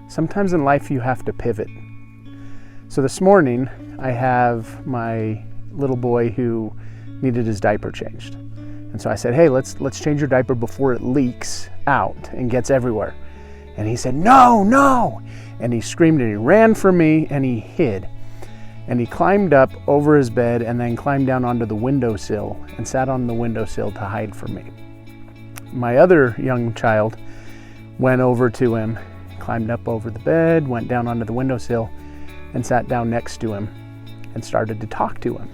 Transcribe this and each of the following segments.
Sometimes in life you have to pivot. So this morning I have my little boy who needed his diaper changed. And so I said, hey, let's change your diaper before it leaks out and gets everywhere. And he said, no, no. And he screamed and he ran for me and he hid. And he climbed up over his bed and then climbed down onto the windowsill and sat on the windowsill to hide from me. My other young child went over to him, climbed up over the bed, went down onto the windowsill and sat down next to him and started to talk to him.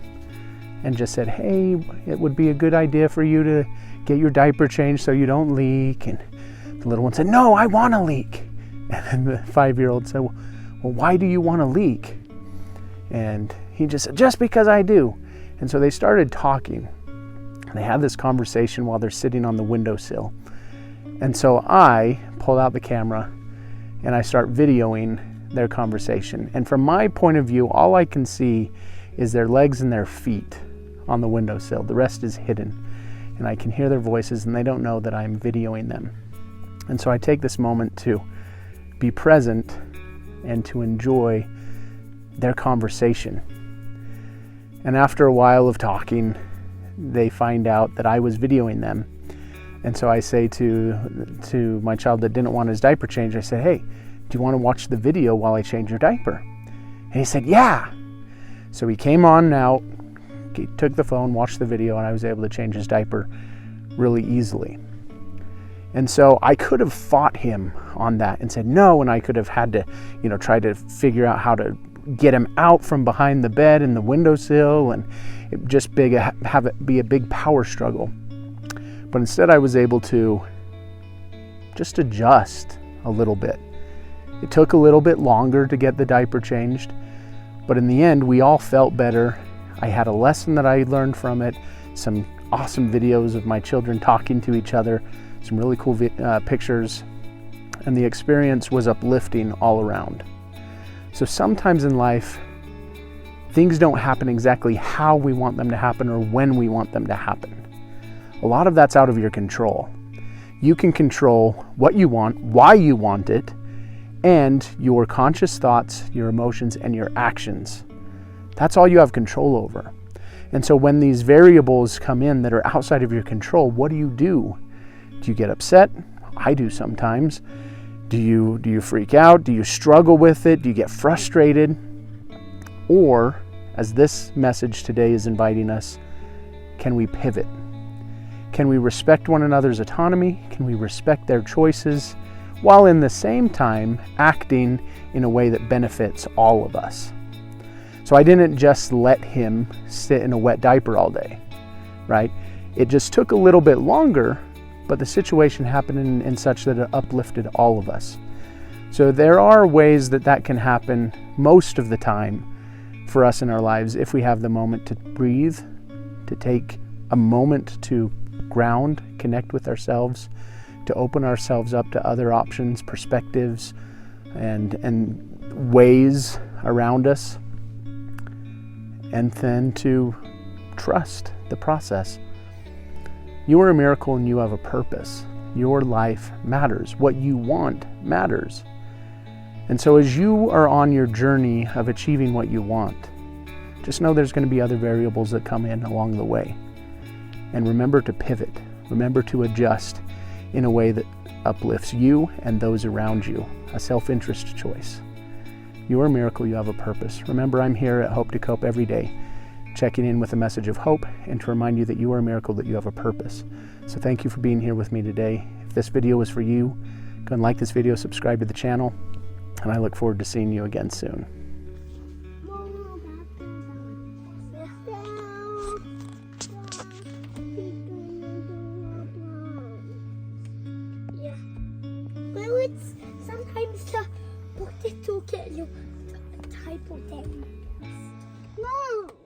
And just said, hey, it would be a good idea for you to get your diaper changed so you don't leak. And the little one said, no, I want to leak. And then the 5-year-old said, well, why do you want to leak? And he just said, just because I do. And so they started talking. And they had this conversation while they're sitting on the windowsill. And so I pull out the camera and I start videoing their conversation. And from my point of view, all I can see is their legs and their feet on the windowsill. The rest is hidden. And I can hear their voices and they don't know that I'm videoing them. And so I take this moment to be present and to enjoy their conversation. And after a while of talking, they find out that I was videoing them. And so I say to my child that didn't want his diaper changed, I said, hey, do you want to watch the video while I change your diaper? And he said, yeah. So he came on out, he took the phone, watched the video, and I was able to change his diaper really easily. And so I could have fought him on that and said no, and I could have had to, try to figure out how to get him out from behind the bed and the windowsill, and have it be a big power struggle. But instead I was able to just adjust a little bit. It took a little bit longer to get the diaper changed, but in the end we all felt better. I had a lesson that I learned from it, some awesome videos of my children talking to each other, some really cool pictures, and the experience was uplifting all around. So sometimes in life, things don't happen exactly how we want them to happen or when we want them to happen. A lot of that's out of your control. You can control what you want, why you want it, and your conscious thoughts, your emotions, and your actions. That's all you have control over. And so when these variables come in that are outside of your control, what do? Do you get upset? I do sometimes. Do you freak out? Do you struggle with it? Do you get frustrated? Or, as this message today is inviting us, can we pivot? Can we respect one another's autonomy? Can we respect their choices while in the same time acting in a way that benefits all of us? So I didn't just let him sit in a wet diaper all day, right? It just took a little bit longer, but the situation happened in such that it uplifted all of us. So there are ways that can happen most of the time for us in our lives if we have the moment to breathe, to take a moment to ground, connect with ourselves, to open ourselves up to other options, perspectives, and ways around us, and then to trust the process. You are a miracle and you have a purpose. Your life matters. What you want matters. And so as you are on your journey of achieving what you want, just know there's going to be other variables that come in along the way. And remember to pivot. Remember to adjust in a way that uplifts you and those around you. A self-interest choice. You are a miracle. You have a purpose. Remember, I'm here at Hope to Cope every day, checking in with a message of hope and to remind you that you are a miracle, that you have a purpose. So thank you for being here with me today. If this video was for you, go and like this video, subscribe to the channel, and I look forward to seeing you again soon. Yeah. Well, it's sometimes the potato get you type of thing. No!